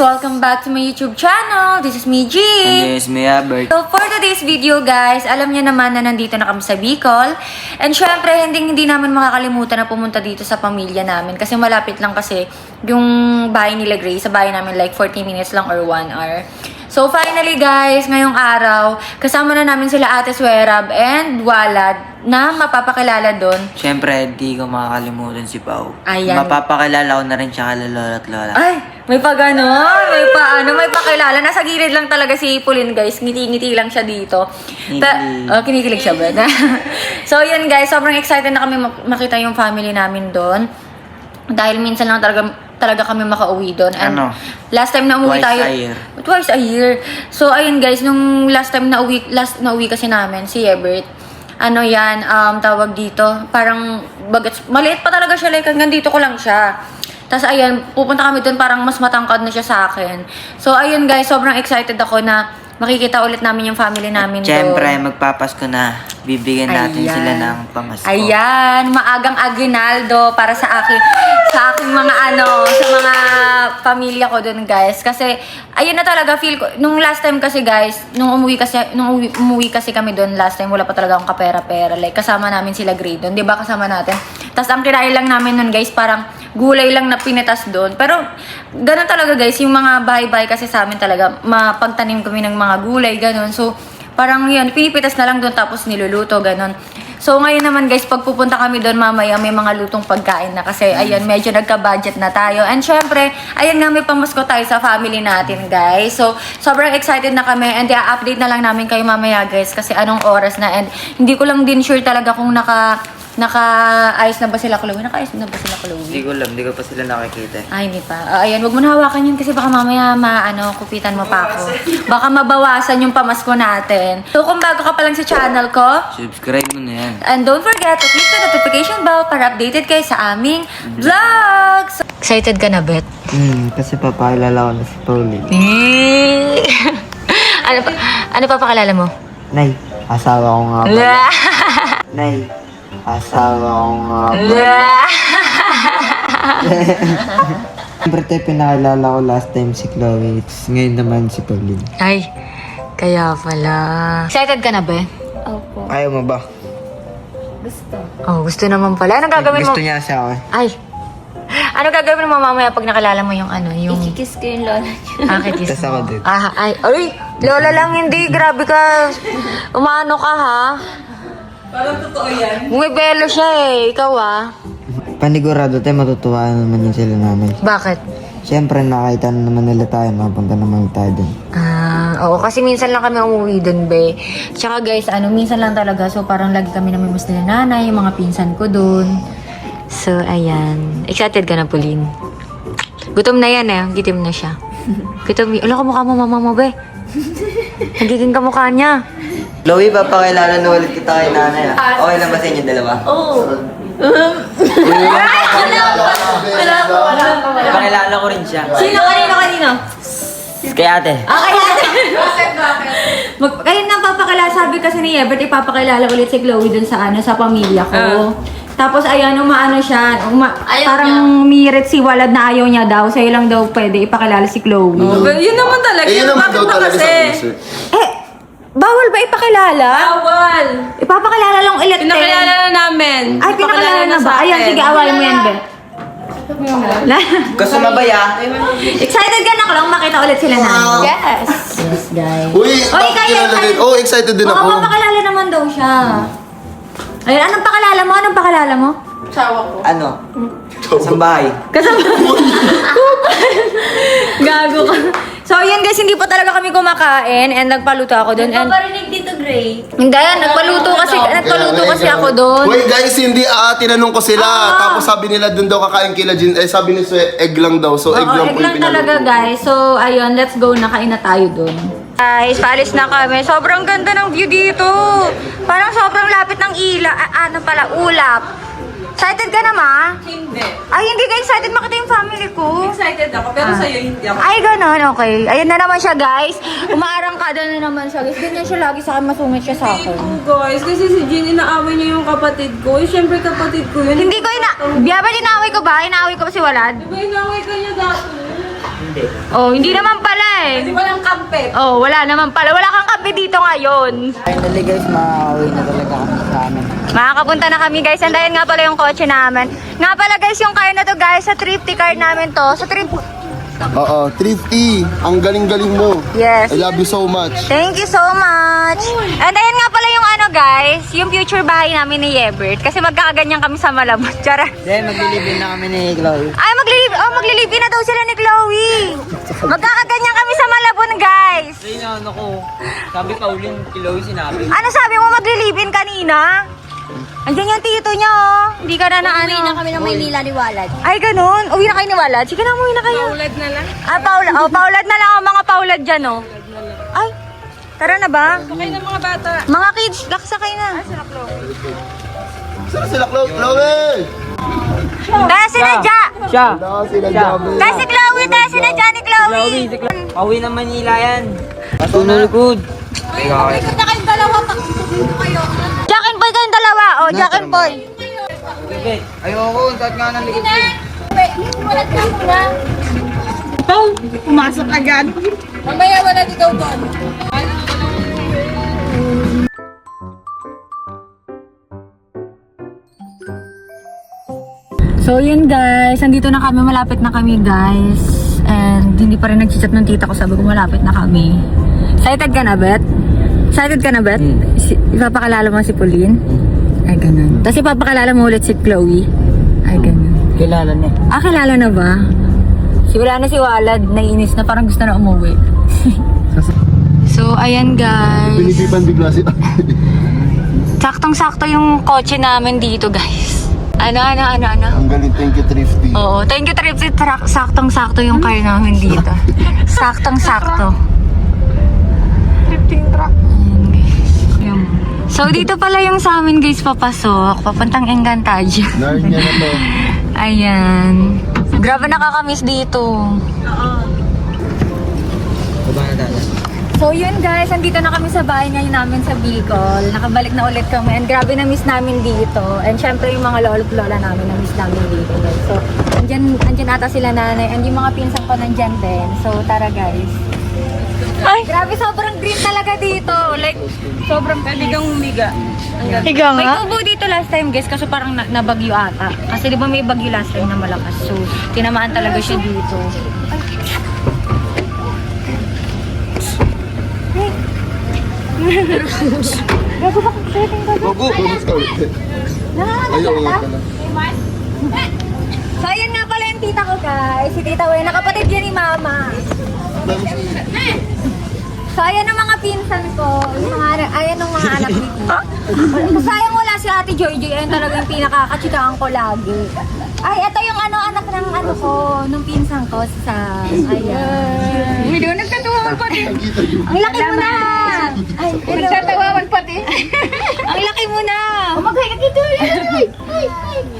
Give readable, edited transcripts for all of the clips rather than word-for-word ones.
Welcome back to my YouTube channel. This is me, Jean. And this is me, Albert. So for today's video guys, alam niyo naman na nandito na kami sa Bicol. And syempre, hindi namin makakalimutan na pumunta dito sa pamilya namin. Kasi malapit lang kasi yung bahay nila Grace. Sa bahay namin like 40 minutes lang or 1 hour. So finally guys, ngayong araw, kasama na namin sila Ate Swerab and Walad na mapapakilala doon. Siyempre, di ko makakalimutan si Pao. Ayan. Mapapakilala ko na rin siya kala lola at lola. Ay, may pa gano'n, may pakilala. Nasa gilid lang talaga si Pauline guys. Ngiti-ngiti lang siya dito. Kinikilig siya ba? So yun guys, sobrang excited na kami makita yung family namin doon. Dahil minsan lang talaga kami makauwi doon. And last time na umuwi tayo. Twice a year. So ayun guys, nung last na uwi kasi namin, si Ebert. Ano yan, tawag dito, parang maliit pa talaga siya, like hanggang dito ko lang siya. Tapos ayun, pupunta kami doon, parang mas matangkad na siya sa akin. So ayun guys, sobrang excited ako na makikita ulit namin yung family namin doon. Siyempre, magpapasko na. Bibigyan natin sila ng pamasko. Ayan, maagang aguinaldo para sa aking mga sa mga pamilya ko doon guys. Kasi ayun na talaga feel ko nung last time kasi guys, nung umuwi kasi kami doon last time, wala pa talaga akong kapera-pera. Like kasama namin sila grade doon, 'di ba? Kasama natin. Tapos ang kinain lang namin noon guys, parang gulay lang na pinitas doon. Pero ganun talaga guys, yung mga bahay-bahay kasi sa amin talaga, mapagtanim kami ng mga gulay, ganun. So parang yun, pinipitas na lang doon tapos niluluto, ganun. So ngayon naman guys, pag pupunta kami doon mamaya, may mga lutong pagkain na kasi ayun, medyo nagka-budget na tayo. And syempre, ayun nga, may pamasko tayo sa family natin guys. So sobrang excited na kami and i-update na lang namin kayo mamaya guys kasi anong oras na. And hindi ko lang din sure talaga kung naka-ayos na ba sila, Chloe? Naka-ayos na ba sila, Chloe? Hindi ko alam, hindi ko pa sila nakikita. Ay, hindi pa. Ayan, wag mo na hawakan yun kasi baka mamaya kupitan mo pa ako. Baka mabawasan yung pamasko natin. So, kung bago ka pa lang sa channel ko, Subscribe mo na yan. and don't forget to click the notification bell para updated kayo sa aming vlogs! Excited ka na, Bet? Kasi papakilala ko na si Pauline. Ano papakilala mo? Nay, asawa ko nga ba? Nay, asawa ko nga ba? Siyempre tayo pinakilala ko last time si Chloe. Ngayon naman si Pauline. Ay, kaya pala. Excited ka na, Be? Opo. Ayaw mo ba? Gusto. Oh, gusto naman pala. Anong gagawin mo? Gusto niya siya ako. Ay. Ano gagawin mo mamaya pag nakilala mo yung yung... Ikikiss ko yung lola niyo. Kiss Tas ako mo. din. Ay, lola lang hindi. Grabe ka. Umano ka, ha? Parang totoo yan. Bumibelo siya eh. Ikaw, Panigurado tayo, matutuwa naman yun sila nanay. Bakit? Siyempre, nakita na naman nila tayo, mapunta naman tayo dun. Oo, kasi minsan lang kami umuwi dun, be. Tsaka guys, minsan lang talaga. So, parang lagi kami namimiss nila nanay, yung mga pinsan ko dun. So, ayan. Excited ka na, Pauline? Gutom na yan eh. Gitim na siya. Gutom. Ala, kamukha mo, mama mo, be. Nagiging kamukha niya. Chloe, papakilala na ulit kita kay nanay. Okay lang ba sa inyo dalawa? Oo. Papakilala ko rin siya. Sino? Kanino? Kay ate. Okay, bakit? Kaya na papakilala, sabi kasi ni Ebert, ipapakilala ulit si Chloe dun sa sa pamilya ko. Tapos ayan, siya, parang mirit si Walad na ayaw niya daw, sa'yo lang daw pwede ipakilala si Chloe. Yun naman talaga. Yun naman Bakit daw ba talaga kasi? sa puso. Bawal ba ipakilala? Bawal. Ipapakilala lang ulit. Pinakilala na namin. Ay, pinakilala na ba? Ayan, sige, awayin mo yan, Ben. Gusto mabaya? Excited ka na ko lang makita ulit sila na. Yes. Yes, guys. Uy, Oy, kayo, kilala din. Oh, excited din Oo, ako. papakilala naman daw siya. Ayun, anong pakilala mo? Ano? Sa bahay. Kasama. Gago ka. So, yun guys, hindi pa talaga kami kumakain and nagpaluto ako doon. And Paparinig dito, Gray. hindi, nagpaluto kasi ako doon. Uy, guys, hindi tinanong ko sila. Tapos sabi nila dun daw kakain kila Jin. Sabi ni Sue, egg lang daw. So, egg Oo, lang egg po lang yung talaga pinaluto. guys. So, ayun, let's go. Nakain na tayo doon. Guys, paalis na kami. Sobrang ganda ng view dito. Parang sobrang lapit ng ulap. Excited ka na, ma? Hindi. Ay, hindi ka excited makita yung family ko. Excited ako, pero sa'yo hindi ako. Ay, ganun, okay. Ayan na naman siya, guys. Umaarangkada na naman siya, guys. Ganyan siya lagi sa akin, masungit siya sa akin. Guys, kasi si Jean, inaaway niya yung kapatid ko. Siyempre kapatid ko yun. Hindi ko Biaba, inaaway ko ba? Inaaway ko ba si Walad? Diba inaaway ka niya dati? Hindi. Oh, hindi naman pala eh. Hindi walang kampe. Oh, wala naman pala. Wala kang kape dito ngayon. Finally guys, makauwi na talaga kami sa amin. Makakapunta na kami guys. And ayun nga pala yung kotse namin. Nga pala guys, yung car na to guys, sa thrifty car namin to. Sa Oo, thrifty. Ang galing-galing mo. Yes. I love you so much. Thank you so much. And ayun nga pala yung ano guys, yung future bahay namin ni Yebert. Kasi magkakaganyan kami sa Malabon. Tsara. Then, maglilibin na kami ni Chloe. Ay, maglilibin na daw sila ni Chloe. Magkakaganyan kami sa Malabon guys. Ay, ano ko. Sabi pa uling Chloe sinabi. Ano sabi mo maglilibin kanina? Andiyan yung tito niya oh. Hindi ka na na ano. Uwi na kami ng Maynila ni Walad. Ay, ganun. Uwi na kayo ni Walad. Sige na, uwi na kayo. Paulad na lang. Ah, paulad. Oh, paulad na lang ang mga paulad dyan, oh. Ay, tara na ba? Okay ng mga bata. Mga kids, laksakay na. Saan sila, Chloe? Dahil sinadya. Siya! Wala sila, Jabe. Dahil si Chloe, dahil sinadya ni Chloe. Pauwi ng Manila yan. Patunulgod. Ikot na kayong dalawa, takbo kayo. Jack and Boy kayong dalawa. Oh, Jack and Boy. Ayoko, saan nga ng likod ko. Walad ka muna. Pumasok agad. Mamaya wala ikaw doon. So yun guys, andito na kami, malapit na kami guys. And hindi pa rin nag-chat ng tita ko, sabi ko malapit na kami. Excited ka na, Bet? Excited ka na, Bet? Ipapakilala mo si Pauline? Ay, ganun. Tapos ipapakilala mo ulit si Chloe? Ay, ganun. Kilala niya. Ah, kilala na ba? Wala na si Walad, naiinis na, parang gusto na umuwi. So, ayan guys. Pinipipan bigla si... Saktong-sakto yung kotse namin dito guys. Ano? Ang galing, thank you, thrifty. Oo, thank you Trip. Saktong-sakto yung car namin dito. Saktong-sakto. Drifting truck. Ayan guys. So dito pala yung sa amin guys papasok. Papuntang Encantadia. Narnia na to. Ayan. Grabe nakakamiss dito. Baba na dala. So yun guys, andito na kami sa bahay ngayon namin sa Bicol. Nakabalik na ulit kami and grabe na miss namin dito. And syempre yung mga lolo at lola namin na miss namin dito guys. So andyan ata sila nanay and yung mga pinsan ko nandyan din. So tara guys. Ay, grabe sobrang green talaga dito. Like, sobrang Kaligang humiga. higa nga. May kubo dito last time guys kasi parang nabagyo ata. Kasi di ba may bagyo last time na malakas. So, tinamaan talaga siya dito. Gago ba kung setting ka? Bago, bagus ka ulit. Ayaw nga pala. So, ayan nga pala yung tita ko guys. Si Tita Wen, nakapatid yan ni Mama. So, ayan ang mga pinsan ko. Yung mga, ayan ang mga anak ni Tita. Sayang wala si Ate Joy Joy. Ayan talaga yung pinakakachikaan ko lagi. Ay, ito yung anak ng ano ko, nung pinsan ko sa... Ayan. Uy, doon nagtatawawan pati. Ang laki mo na! Ay, nagtatawawan pati. Ang laki mo na! Umagay ka dito!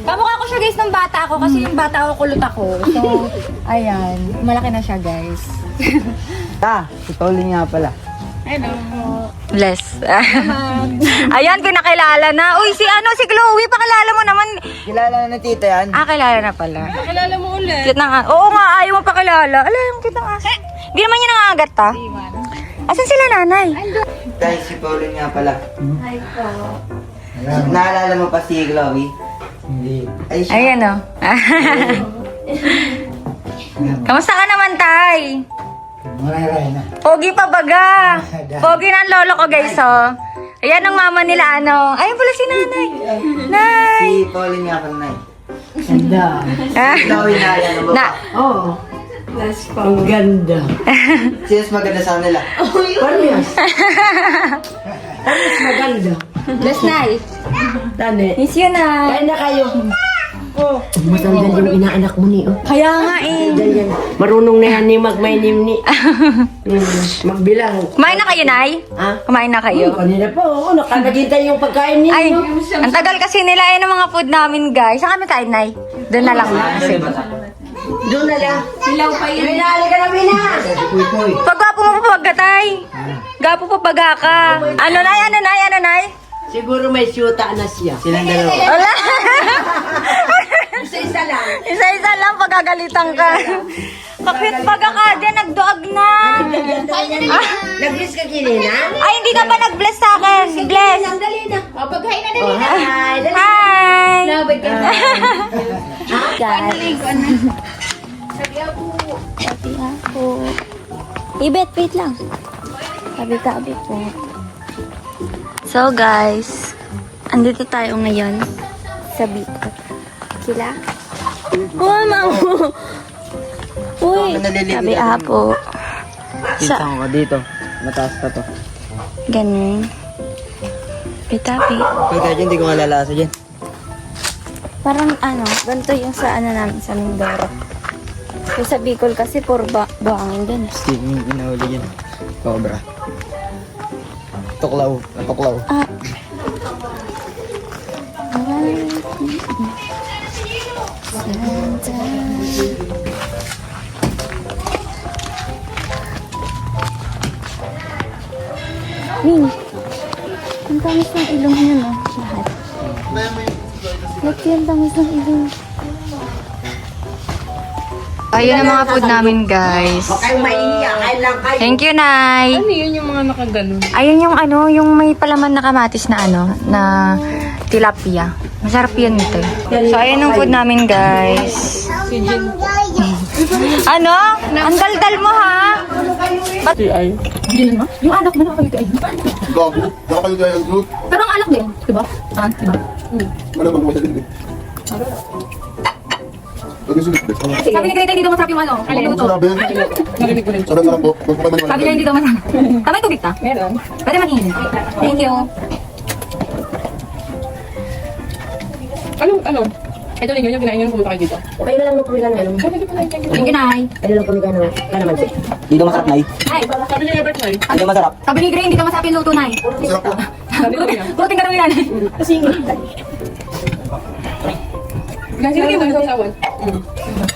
Kamukha ko siya guys ng bata ako kasi yung bata ako kulot ako. So, ayan. Malaki na siya guys. Si Pauline nga pala. Bless. Ayan, pinakilala na. Uy, si Chloe, pakilala mo naman. Kilala na ni tita yan. Ah, kilala na pala. Kilala mo ulit. Cute na nga. Oo nga, ayaw mo pakilala. Alam, yung cute ng aso. Hindi naman niya nangangagat ta. Asan sila nanay? Guys, si Pauline nga pala. Naalala mo pa si Chloe? Hindi. Ay, siya. Ayan o. Kamusta ka naman, Tay? Pogi pa baga. Pogi na ang lolo ko, guys, oh. Ayan ang mama nila, ano. Ayun pala si nanay. Nay. Si Pauline nga pala, Nay. Ah. Chloe na yan. Ano Na. ba? Ang ganda. Sino mas maganda sa kanila? Parehas. Parehas maganda. Bless, Nay. Tane. Miss you, Nay. Kain na kayo. Matanda yung inaanak mo ni. Oh. Kaya nga, eh. Yan. Marunong na yan ni magmainim ni. Magbilang. Kumain na kayo, Nay? Ha? Kumain na kayo? Kanina po, nakagintay yung pagkain niyo. Ay, ang tagal kasi nila ng mga food namin, guys. Saan kami kain, Nay? Doon na lang. Kasi. Doon na lang. Silaw pa yun. Minali ka na, Mina. Pag gwapo mo pa pagkatay. Gapo pa baga ka. Ano, Nay? Siguro may syuta na siya. Silang dalawa. Wala. Isa-isa lang. Isa-isa lang pagagalitan ka. Kakit baga ka din, nagduag na. Nag-bless ka kinina? Ay, hindi ka pa nag-bless sa akin. Bless. Dali na. O, pagkain na dali Oh, na. hi. Dali. Hi. Labay ka na. Guys. Sabi ako. Ibet, wait lang. Tabi-tabi po. So guys, andito tayo ngayon sa Bicol. Kila? Mama mo! Uy, sabi po. Pinsan ko dito. Mataas pa to. Ganun. Tabi. Pagka dyan, hindi ko malalasa dyan. Parang ano, ganito yung sa ano namin sa Mindoro. Yung sa Bicol kasi puro buhangin dun. Steaming, inahuli dyan. Cobra. Tuklaw. Tuklaw. Ah. Min, ang tamis ng ilong niya, no? Lahat. Laki ang tamis ng ilong. Ayun ang mga food namin, guys. Huwag kayong maiiyak. Kain lang kayo. Thank you, Nay. Ano yun yung mga nakaganon? Ayun yung ano, yung may palaman na kamatis na ano, na tilapia. Masarap yun ito. So, ayun ang food namin, guys. Ano? Ang daldal mo, ha? Gago. Baka kayo tayo ang group. Pero ang alak din, diba? Diba? Ano bang masalit eh? Ano sulit eh? Sabi ni Greta, hindi daw masarap yung ano. Ano bang sinabi? Sarang sarang po. Magpapamaniwala. Sabi niya hindi daw masarap. Kamay tubig ta? Meron. Pwede mag-iinit. Thank you. Ano? Ito ninyo yung kinain nyo nung pumunta kayo dito. Kayo na lang magpumilan ngayon. Thank you, Nay. Kayo lang pumilan ngayon. Kaya naman siya. Dito masarap, Nay. Ay, Sabi niyo Ebert Nay. Dito masarap. sabi ni Grey, hindi daw masarap yung luto, Nay. Sarap po. Sabi ko niya. Buting ka daw yan. Kasi hindi mo nasasawan.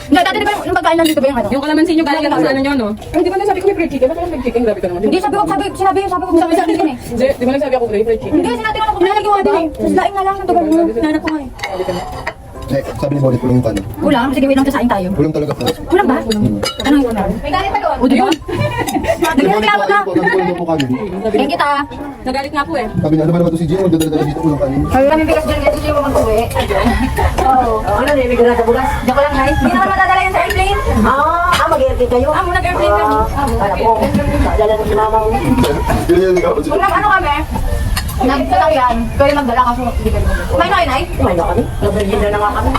Hindi, dati di ba yung pagkain lang dito ba yung ano? Yung kalamansi nyo galing sa ano nyo, no? Ay, di ba nasabi ko may fried chicken? Bakit yung fried chicken? Grabe ka naman. Hindi, sinabi ko din eh. Hindi, di ba nagsabi ako fried chicken? Hindi, sinabi ko na ko din eh. Tapos laing nga lang, ang tagal mo. Nanap ko nga eh. Eh, sabi ni Bonnie, kulang yung kanin. Kulang, sige, wait lang, sasain tayo. Kulang talaga po. Kulang ba? Ano yung kulang? May galit pa doon. O, di ba? Sabi Bonnie po, ayun po, sabi ko po kanin. Thank you, ta. Nagalit nga po eh. Sabi niya, ano ba naman to si Jim? Magdadala dito, kulang kanin. Kami bigas dyan, kasi yung mag-uwi. Oo. Ano na, ibig na sa bugas? Joke lang, Nay. Hindi naman madadala yan sa airplane. Mag-airtin kayo. Nag-airplane kami. Kala ko, maalala na si mama mo. Ganyan ikaw. Kung ano kami, nagsasayan, pwede magdala kasi hindi ka naman. Kumain na kayo, Nay? Kumain na kami. Nag-virgin na nga kami.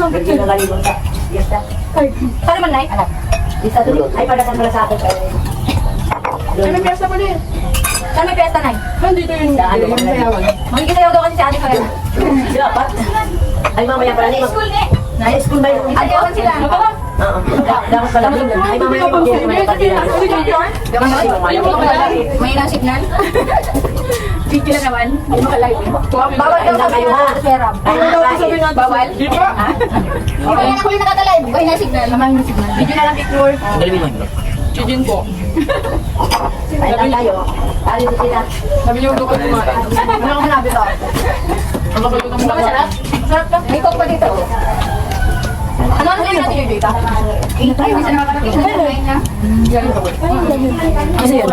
Virgin na galing sa fiesta. Saan naman, Nay? Anak. Isa to. Ay, padasan pala sa akin. Ay, may piyesta pa din. Saan may piyesta, Nay? Nandito yung sayawan. Magkikisayaw daw kasi si Ate Karen. Dapat. Ay, mamaya pala ni. School ni. High school ba yung Ate, awan sila. Oo. Dapat pala. Ay, mamaya yung May ilang signal? Video na naman. Hindi mo ka-live. Bawal daw sabi kayo, na ha? Seram. Bawal? Di ba? Okay, ako yung nakata-live. May ilang signal. May ilang signal. Video na lang picture. Si Jin po. Ay, lang tayo. Tali ko sila. Sabi niyo huwag ko kumain. Ano ako sinabi to? Ang kapagod mo Masarap? Masarap ka? May coke pa dito. Ano ang sabi natin yung data? Ay, may sana makakapit. Kasi yun.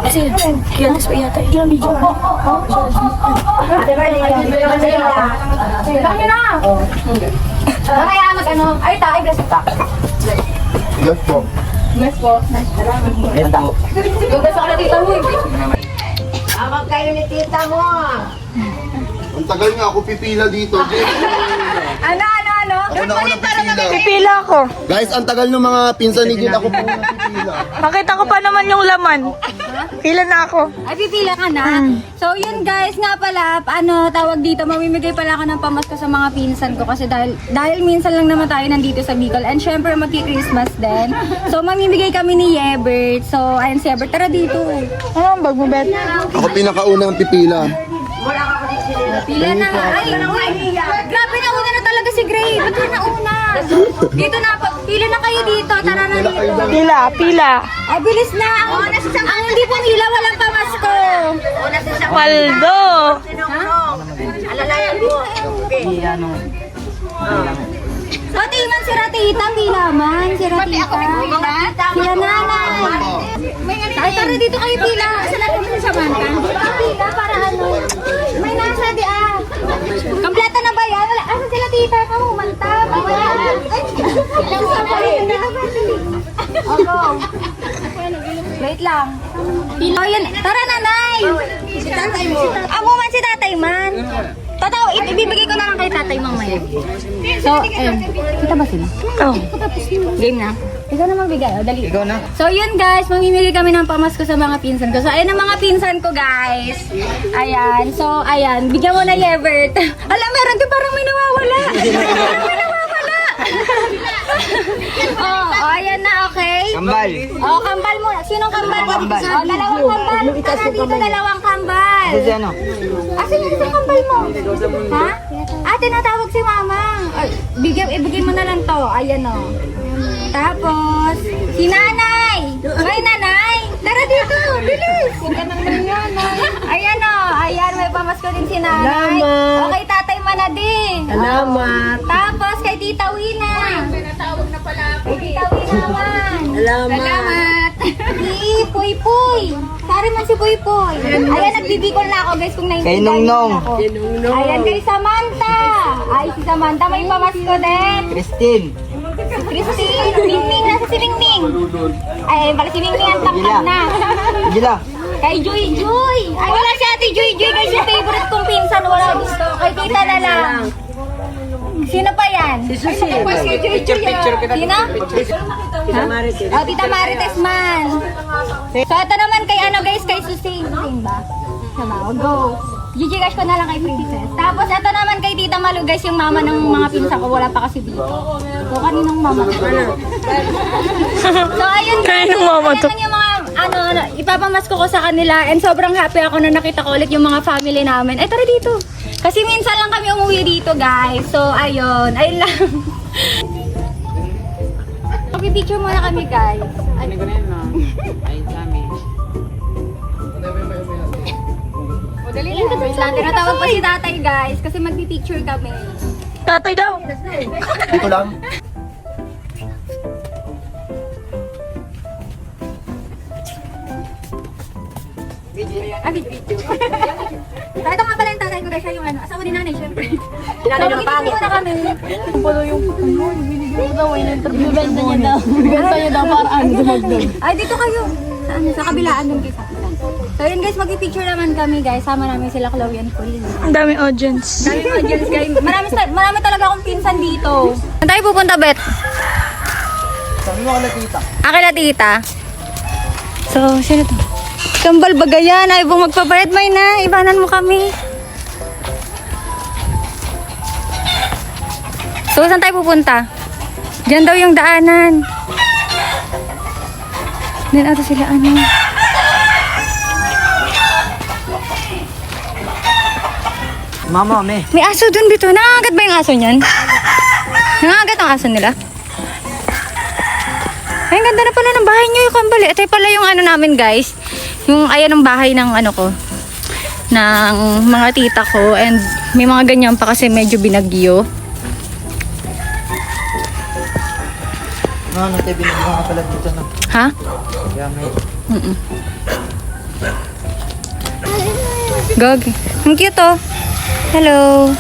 Kasi yun. Yan, sa yata. Ilang video. Ate Marley, kasi yun. Dami na! Kaya mag-ano? Ay, tayo, bless ta. Yes po. Bless po. Ayan po. Yung bless ako na tita mo. Tawag kayo ni tita mo. Ang tagal nga ako pipila dito, Jim. Ano? Ako na unang pipila. Pipila ako. Guys, ang tagal ng mga pinsan ni Jim. Ako po unang pipila. Makita ko pa naman yung laman. Pila na ako. Ay, pipila ka na. So, yun guys, nga pala, ano, tawag dito, mamimigay pala ako ng pamasko sa mga pinsan ko kasi dahil minsan lang naman tayo nandito sa Bicol and syempre magki-Christmas din. So, mamimigay kami ni Yebert. So, ayun si Yebert, tara dito. Ano ang bag mo, Bet? Ako pinakaunang pipila. Pila na nga. Ay, grabe na una na talaga si Gray. Ba't yun na una? Dito na, pila na kayo dito. Tara na dito. Pila. Ay, bilis na. Ang hindi po nila, walang pamasko. Waldo. Alalayan mo. Pati man si Ratita, pila man. Si Ratita. Sila nanay. Ay, tara dito kayo pila. Sa lahat kami sa Samantha. Pila para ano. May nasa di ah. Kampleta na ba yan? Wala. Asa sila tita? Kamu, manta. Wait lang. Oh, yun. Tara, nanay. Si tatay mo. Amo man si tatay man. Totoo, ibibigay ko na lang kay tatay mamaya. So, ayun. Kita ba sila? Oo. Game na? Ikaw na magbigay. O, dali. Ikaw na. So, yun guys. Mamimili kami ng pamasko sa mga pinsan ko. So, ayun ang mga pinsan ko, guys. Ayan. So, ayan. Bigyan mo na Yevert. Alam, meron din parang may nawawala. Parang may nawawala. Ayan na, okay? Kambal. Kambal muna. Sinong kambal? Kambal. Dalawang kambal. Tara dito, dalawang kambal. Kasi ano? Asan yung isang kambal mo? Ha? Tinatawag si mama. Ay, ibigay mo na lang to. Ayan o. Tapos, si nanay. May nanay. Tara dito, bilis. Ayan o. Ayan, may pamasko din si nanay. Salamat. Okay, tatay Manading. Salamat. Tapos, kay Tita Wina. Kay Tita Wina man. Salamat. Si Puy Puy. Sari man si Puy Puy. Ayan, nagbibikol na ako guys kung Kay naiintindihan Nongnong. niyo ako. Ayan, kay Samantha. Ay, si Samantha may pamasko din. Christine. Si Christine. Mingming, nasa si Mingming. Ay, ayun pala si Mingming ang tangkad na. Gila. Kay Joy Joy. Ay, wala si Ate Joy Joy guys, yung favorite kong pinsan. Wala gusto. Kay Tita na lang. Sino pa yan? Si Susi. Si Joy Joy. Sino? Tita Marites. Oh, Tita Marites man. So, ito naman kay ano guys, kay Susi. Susi ba? Sama, go. Gigi guys ko na lang kay Princess. Tapos, ito naman kay Tita Malu guys, yung mama ng mga pinsan ko. Wala pa kasi dito. So, kaninong mama? So, ayun guys. Kaninong mama to? Ayan yung mga ipapamasko ko sa kanila. And sobrang happy ako na nakita ko ulit yung mga family namin. Ay, tara dito. Kasi minsan lang kami umuwi dito, guys. So, ayun. Ayun lang. Okay, picture muna kami, guys. Ano ko na yun, no? Ayun sa amin. Dali lang. Tinatawag pa si tatay, guys. Kasi magpipicture kami. Tatay daw. Dito lang. Video. Ito nga pala yung tatay ko, guys. Siya yung ano. Asawa ni nanay, syempre. Nanay na pangit. So, kami. Bibenta niya daw para ano, dumagdag. Ay, dito kayo. Sa ano, sa kabilaan dun kayo. So yun guys, magpipicture naman kami guys. Sama namin sila Chloe and Pauline. Ang daming audience. Daming audience guys. Marami talaga akong pinsan dito. Saan tayo pupunta, Bet? Sabi mo ka tita. Akila tita. So, sino to? Kambal Bagayan. Ay, buong magpapalit. May na. Ibanan mo kami. So, saan tayo pupunta? Diyan daw yung daanan. Diyan ata sila ano. Mama, me. May aso dun dito. Nangangagat ba yung aso niyan? Nangangagat ang aso nila? Ay, ang ganda na pala ng bahay niyo yung kambali. Ito pala yung ano namin guys. Yung ayan ang bahay ng ano ko. Ng mga tita ko. And may mga ganyan pa kasi medyo binagyo. Ano, tayo binigyan ka pala dito na. Ha? Yeah, may. Gagi. Ang cute oh. Hello.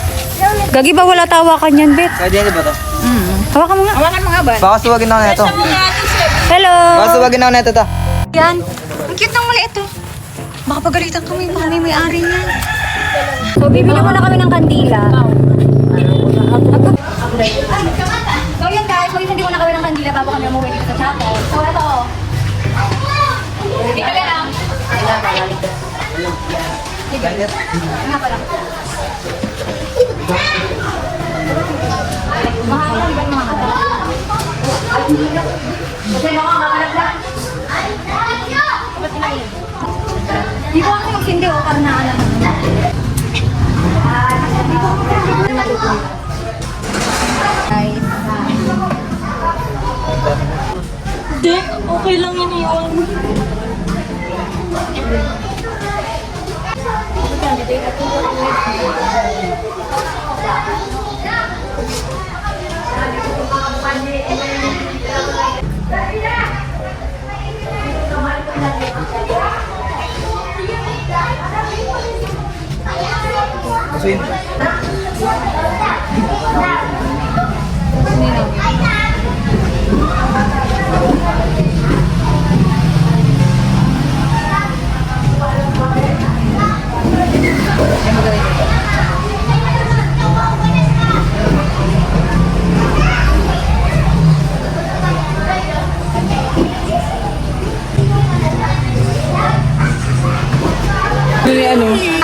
Gagi ba wala tawakan yan, Bet? Kaya ba to? Hawakan mo nga. Baka suwagin ako na ito. Hello. Baka suwagin ako na ito ta. Yan. Ang cute ng maliit oh. Baka pagalitan kami, baka may ari niyan. So, bibili muna kami ng kandila. So, yun guys, hindi muna kami ng kandila bago kami umuwi dito sa chapel. So, ito. Dito ka lang. Nga pala. Mahal ba yung mga kata? Kasi mga kakalaglag. Di ko ako magsindi o karna alam. Di ko ako magsindi. Hindi, okay lang iniwan. Asin.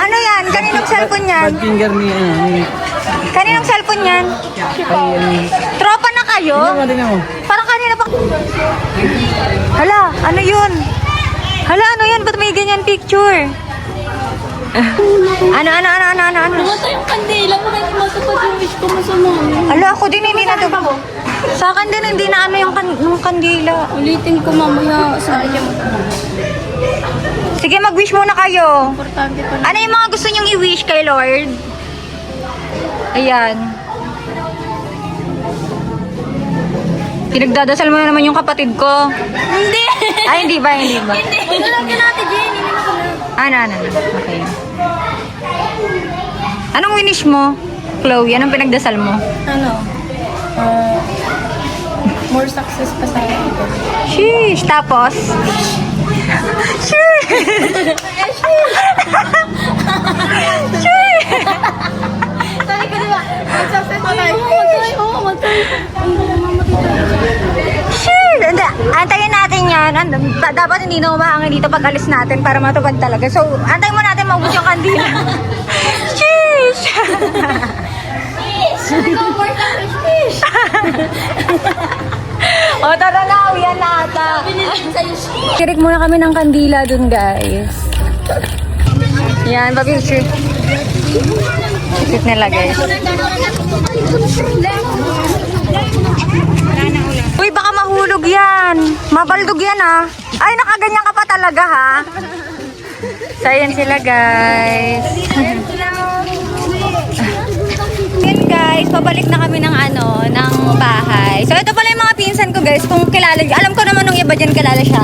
Ano yan? Kaninong cellphone yan? Finger ni Kaninong cellphone yan? Tropa na kayo? Parang kanina pa. Hala, ano yun? Hala, ano yan? Ba't may ganyan picture? Ano? Namatay yung kandila. Bakit matupad yung wish ko masama? Hala, ako din hindi na to. Sa akin din hindi na ano yung kandila. Ulitin ko mamaya sa kanya. Sige, mag-wish muna kayo. Importante pa. Ano yung mga gusto nyong i-wish kay Lord? Ayan. Pinagdadasal mo na naman yung kapatid ko. Hindi! Ay, hindi ba? Hindi. Ito lang ka natin, Jenny. Hindi na ko na. Ano. Okay. Anong winish mo, Chloe? Anong pinagdasal mo? Ano? More success pa sa akin. Sheesh! Tapos? Sheesh! Sheesh! Sabi ko diba, mag-success pa tayo. Oo, mag-success. Sheesh! Hindi, antayin natin yan. Dapat hindi na umahangin dito pag alis natin para matupad talaga. So, antayin mo natin maubos yung kandila. Sheesh! More success. O, tara na, uwian na ata. Binilin sa'yo. Kirik muna kami ng kandila dun, guys. Yan, pa-picture. Cute nila, guys. Uy, baka mahulog yan. Mabaldog yan, ha. Ay, nakaganyan ka pa talaga, ha. So, ayan sila, guys. Yan, guys. Pabalik na kami ng ng bahay. So, ito pala yung mga pinsan ko, guys. Kung kilala nyo. Alam ko naman nung iba dyan kilala siya.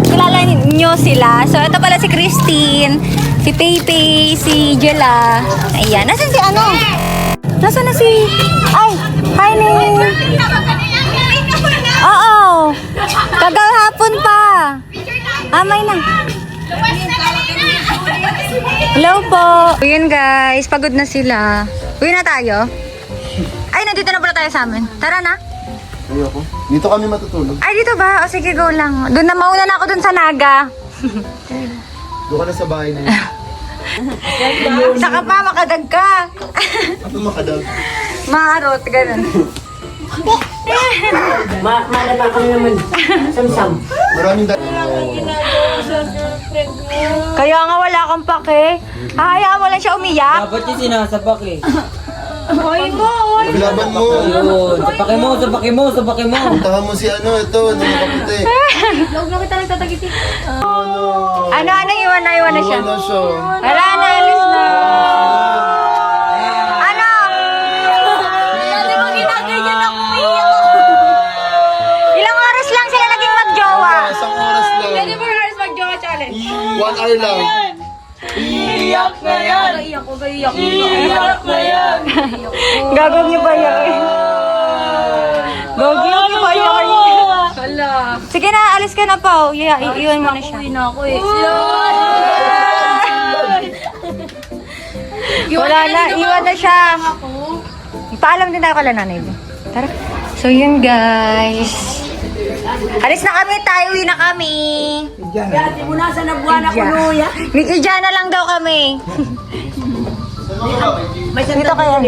Kilala nyo sila. So, ito pala si Christine, si Pepe, si Jella. Ayan. Nasaan si ano? Nasaan na si... Ay! Hi, Ning! Oo! Kagahapon pa! Amay na. Hello po! Ayan, guys. Pagod na sila. Uwi na tayo? Ay, nandito na pala tayo sa amin. Tara na. Ayoko. Dito kami matutulog. Ay, dito ba? O sige, go lang. Doon na, mauna na ako doon sa Naga. Doon ka na sa bahay na yun. Saka pa, makadag ka. Ano makadag? Maharot, ganun. Maraming Kaya nga wala kang pake. Hayaan mo lang siya umiyak. Dapat yung sinasapak eh. Paglaban mo. Yun, sabaki mo. Puntahan mo si ito, nakaputi. Log na kita nagtatagiti. Ano, iwan na siya. Ano siya? Wala na, alis na. Ano? Sabi mo, ginaganyan ako ilang oras lang sila naging magjowa? Isang oras lang. 24 hours magjowa challenge. 1 hour lang. Iyak na yan! Gagawin niyo ba yan? Gagawin niyo ba yan? Sige na, alis ka na pa. Iwan mo na siya. Uwi na ako eh. Wala na, iwan na siya. Paalam din tayo kala nanay. Tara. So yun, guys. Alis na kami, tayo uwi na kami. Dati mo nasa nabuwan ako nuya. Mikidya na lang daw kami. Dito kayo.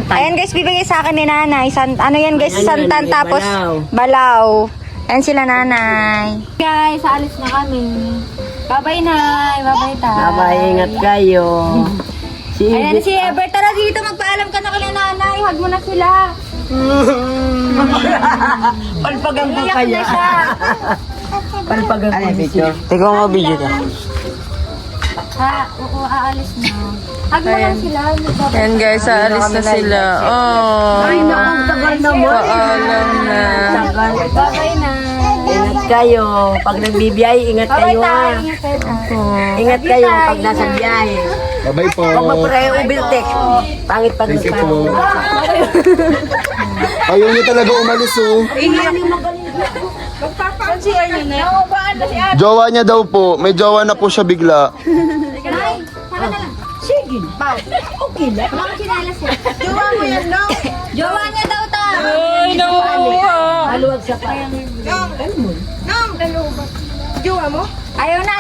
Ayan guys, bibigay sa akin ni nanay. Ano yan guys, santan tapos balaw. Ayan sila nanay. Guys, alis na kami. Bye-bye, nay. Bye-bye, tay. Bye, ingat kayo. Ayan si Ever. Tara dito, magpaalam ka na kay nanay. Hug mo na sila. Palpagang ko Iyak na siya. Palpagang ko picture. Teka nga video ka. Aalis na. Hug mo lang sila. Ayan guys, aalis na sila. Oh. Ay, tagal naman. Paalam na. Bye-bye, na. Ingat kayo. Pag nagbibiyay, ingat kayo Bye-bye, ha. tay. Ingat kayo. Ingat kayo pag nasa biyahe. Bye-bye po. Huwag magpurahe ubiltek. Pangit pa Thank you po. Ayaw niyo talaga umalis oh. Jowa niya daw po. May jowa na po siya bigla. Jowa niya daw ta. Maluwag siya pa. Ayaw na.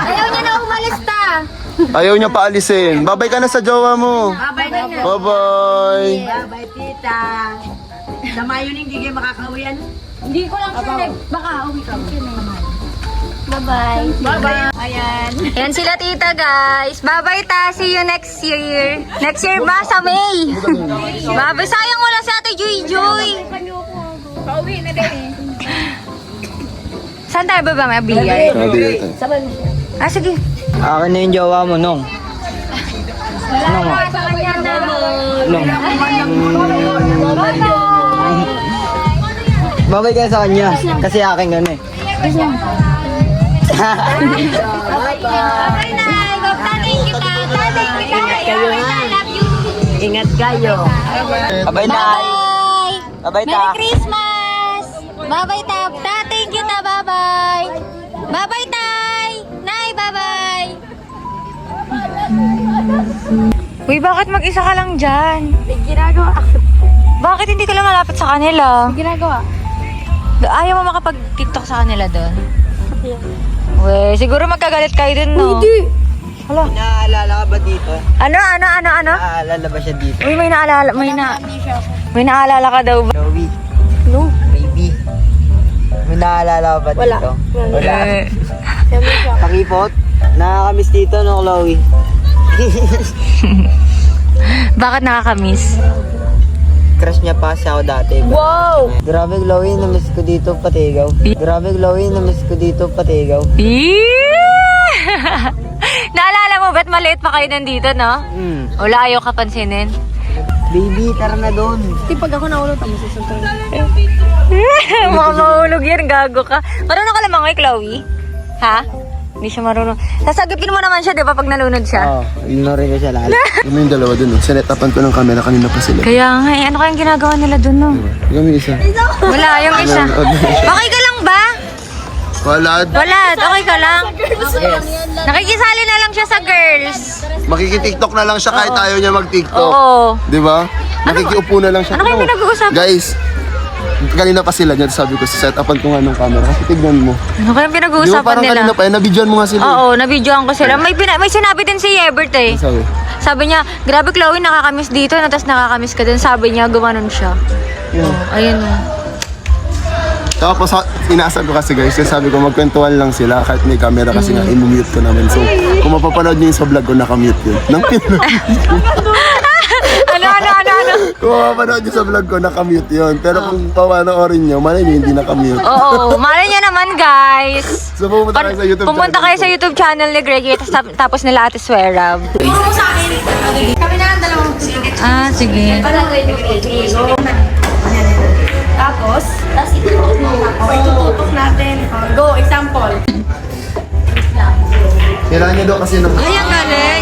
Ayaw niya na umalis ta. Ayaw niya paalisin. Babay ka na sa jowa mo. Bye-bye. Bye, tita. Sa Mayo ning hindi kayo makakawian. Hindi ko lang sure. Baka uwi ka. Bye-bye. Bye-bye. Ayan. Ayan sila tita guys. Bye-bye ta. See you next year. Next year ba? Sa May. Bye-bye. Sayang wala si Ate Joy Joy. Pauwi na din. Saan tayo ba may biyay? Ah, sige. Akin na yung jowa mo, Nong. Wala ka sa kanya na. Nong. Babay ka sa kanya. Kasi akin gano'n eh. Bye-bye na. Thank you ta. Thank you ta. I love you. Ingat kayo. Babay na. Bye. Babay Merry ta. Christmas. Bye-bye ta. Thank you ta. Bye-bye. Bye-bye tay. Nay, bye-bye. Uy, bakit mag-isa ka lang dyan? May ginagawa. Bakit hindi ka lang malapit sa kanila? Ginagawa. Ayaw mo makapag-tiktok sa kanila doon? Uy, siguro magkagalit kayo dun, no? Hindi. Hala. Naaalala ka ba dito? Ano? Naaalala ba siya dito? Uy, may naalala ka daw ba? Chloe. No. Baby. May naalala ka ba dito? Wala. Pakipot. Nakakamiss dito, no, Chloe? Bakit nakakamiss? Crush niya pa siya ako dati. Wow! Grabe, Chloe, namiss ko dito, Patigaw. Grabe, Chloe, namiss ko dito, Patigaw. Naalala mo ba't maliit pa kayo nandito, no? Wala, ayaw ka pansinin. Baby, tara na doon. Mga mahulog yan, gago ka. Marunong ka lamang Chloe? Ha? Hindi siya marunong. Sasagipin mo naman siya, di ba, pag nalunod siya? Oo, ignorin ko siya lahat. Kami yung dalawa dun. Sinetapan ko ng camera. Kanina pa sila. Kaya nga, ano kayang ginagawa nila dun, no? Kami isa. Wala, yung isa. Okay ka lang ba? Wala. Wala, okay ka lang? Nakikisali na lang siya sa girls. Makikitiktok na lang siya kahit ayaw niya mag-tiktok. Oo. Di ba? Nakikiupo na lang siya. Ano kayo pinag-uusapan? Guys, kanina pa sila dyan. Sabi ko, set-upan ko nga ng camera. Kasi tignan mo. Ano kayang Di ba pinag-uusapan parang nila? kanina pa, nabidyoan mo nga sila. Oo, nabidyoan ko sila. May sinabi din si Ebert eh. Sabi. Sabi niya, grabe Chloe, nakakamiss dito, no? Tapos nakakamiss ka din. Sabi niya, gumanon siya. Ayun o. Tapos inaasabi ko kasi guys, sabi ko magkwentuhan lang sila kahit may camera kasi nga i-mute ko naman. So, kung mapapanood niyo yung sa vlog ko, nakamute yun. Nang Ano? Kung mapapanood niyo sa vlog ko, nakamute yun. Pero kung papanoorin niyo, malay niyo hindi nakamute. Oo, malay niya naman guys. So, pumunta kayo sa YouTube channel. Pumunta kayo sa YouTube channel ni Greg, tapos nila Ate Swerab. Ah, sige. Tapos itututok natin. Go, example. Kailangan niyo daw kasi ng... Ay, ang galing.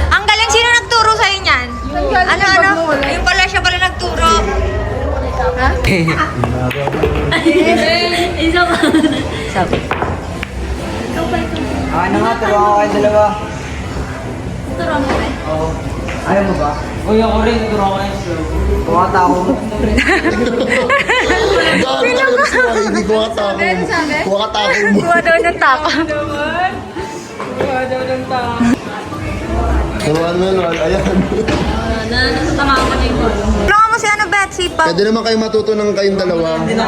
Ang galing. Sino nagturo sa'yo niyan? Ano? Yung pala siya pala nagturo. Ha? Sabi. Ano nga, turuan ko kayo dalawa. Turuan mo rin. Oo. Ayaw mo ba? Uy, ako rin. Turuan ko yung slow. Kumata ako mo. Hindi ko katako. Kuha katako mo. Kuha daw ng tako. Turuan mo yun, ayan. Tulungan mo si ano, Betsy pa. Pwede naman kayo matuto ng kayong dalawa. Di ba?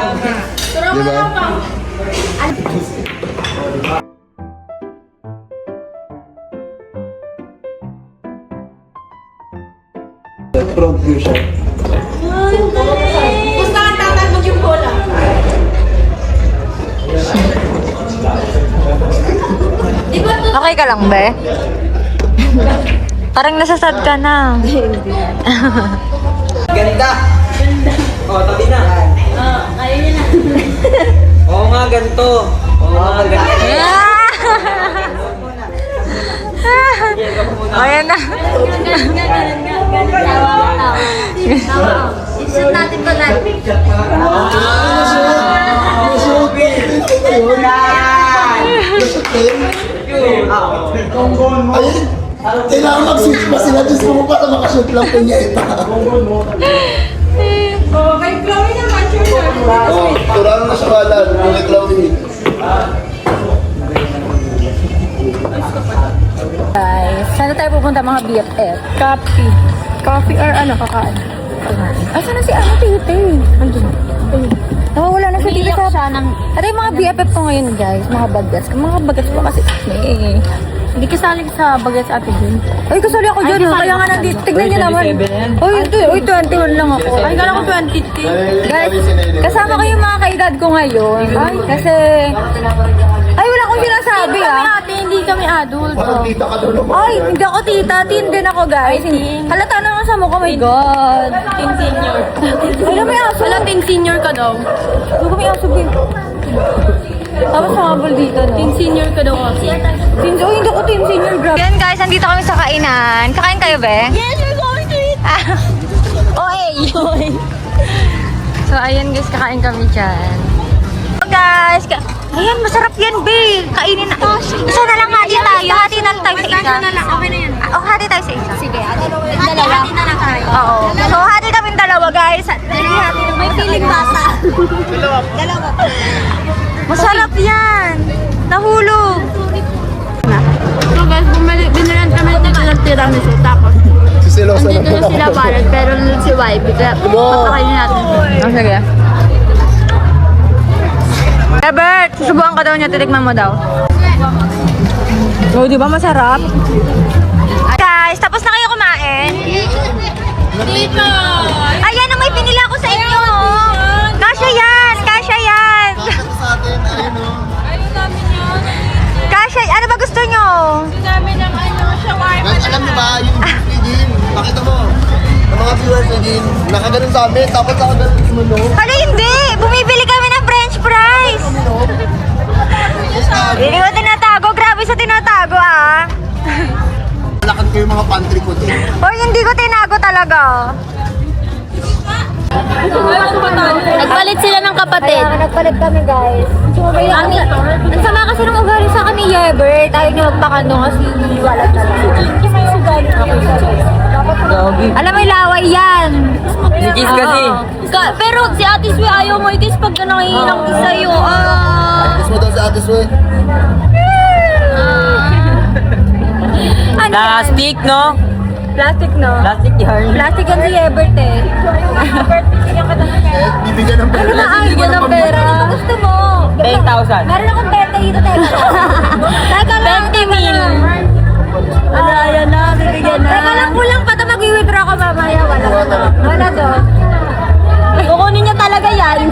Front view siya. Gusto ka tatalbog yung bola. Okay ka lang, be? Parang nasasad ka na. Ganda! Oo, tabi na. Ayaw niya na. Oo nga, ganito. Oo nga, ganito. Ayun! Kailangan mag-switch pa sila. Diyos mo para makashoot lang po niya ito. Oh, kay Chloe naman, sure na. Oh, turang na siya kalan. Kung Chloe. Guys, saan tayo pupunta mga BFF? Coffee or ano, kakaan? Asan na si ano, tite? Andun. Nawawala na si tite sa... Ito yung mga BFF ko ngayon, guys. Mga bagets. Mga bagets pa kasi kami. Hindi kasali sa bagets ate din. Ay, kasali ako dyan. Kaya nga nandito. Tignan niyo naman. Uy, 21 lang ako. Ay, kala ko 20. Guys, kasama ko yung mga kaedad ko ngayon. Ay, kasi... Ay, wala akong sinasabi ate, hindi kami adult. Parang tita ka doon naman. Ay, hindi ako tita. Teen din ako, guys. Halata naman sa mukha. Oh my God. Teen senior. Ay, may aso. Wala, teen senior ka daw. Huwag may aso, bin. Tapos sumabol dito, no? Teen senior ka daw kasi. Oh, hindi ako teen senior, grab. Yan guys, nandito kami sa kainan. Kakain kayo, be? Yes, we're going to eat. Oy! So, ayan guys, kakain kami dyan. So guys, ayan, masarap yan, be. Kainin na. Isa na lang hati tayo. Hati na lang tayo sa isa. Okay na yan. Hati tayo sa isa. Sige, ate. Dalawa. Hati na lang tayo. Oo. So, hati kaming dalawa, guys. May feeling basa. Dalawa. Masarap yan. Nahulog. So guys, binilan kami dito ng tiramisu. Tapos, Sisilosa na andito na sila Barret, pero si Vibe. Kaya patakayin natin. Sige. Robert, susubukan ka daw niya. Titikman mo daw. Oh, di ba masarap? Guys, tapos na kayo kumain? Dito! Ayan, may pinili ako sa inyo. Kasya yan. Kasya yan. sa atin, ayun o. Ayun namin yun. Kasya, ano ba gusto nyo? Gusto namin ng shawarma. Guys, alam niyo ba, yung Jin, pakita mo. Ang mga viewers ni Jin, nakaganon sa amin, tapos nakaganon sa mundo. Hala, hindi. Bumibili kami ng french fries. Hindi ko tinatago. Grabe sa tinatago, ah. Malakad ko yung mga pantry ko din. Hoy, hindi ko tinago talaga. Nagpalit sila ng kapatid. Nagpalit kami, guys. Ang sama kasi ng ugali sa akin ni Yebert. Ayaw niya magpakando kasi wala talaga. Alam mo, laway yan. Nikis kasi. Pero si Ate Sue ayaw mo ikis pag nangihinang kiss sa'yo. Tapos mo daw sa ate Sue. Plastic, no? Plastic, no? Plastic yarn. Plastic yan si Yebert eh. Bibigyan ng pera. Bigyan ng pera. Gusto mo? 10,000. Meron akong 20 dito, teka lang. 20 mil. Yan na, bibigyan na. Teka lang, kulang pa ito. Mag-withdraw ko mamaya. Wala to. Kukunin niya talaga yan.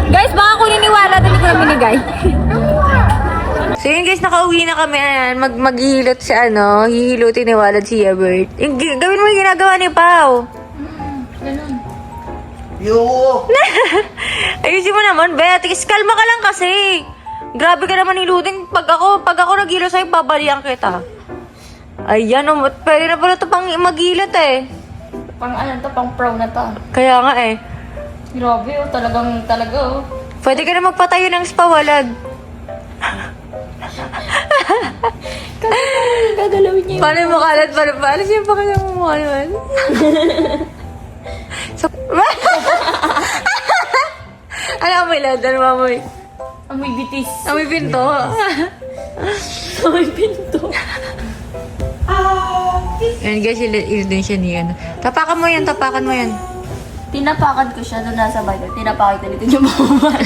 Guys, baka kunin ni Wala. Dali ko na binigay. So yun guys, nakauwi na kami. Ayan, maghihilot si hihilutin ni Walad si Yebert. Gawin mo yung ginagawa ni Pao. Yo! Ayusin mo naman, Bet. Kalma ka lang kasi. Grabe ka naman hilutin. Pag ako naghilo sa'yo, babalian kita. Ayan, pwede na pala ito pang maghilot eh. Pang ano to, pang pro na to. Kaya nga eh. Grabe oh, talaga oh. Pwede ka na magpatayo ng spa, Walad. Gagalawin niya. Paano yung mukha natin? Paano siya pa kaya mo mukha naman? So, ano amoy lad? Ano amoy? Amoy bitis. Amoy pinto. Amoy pinto. Yan guys, yun din siya ni Tapakan mo yan. Tinapakan ko siya doon nasa bahay. Tinapakan ko dito yung mga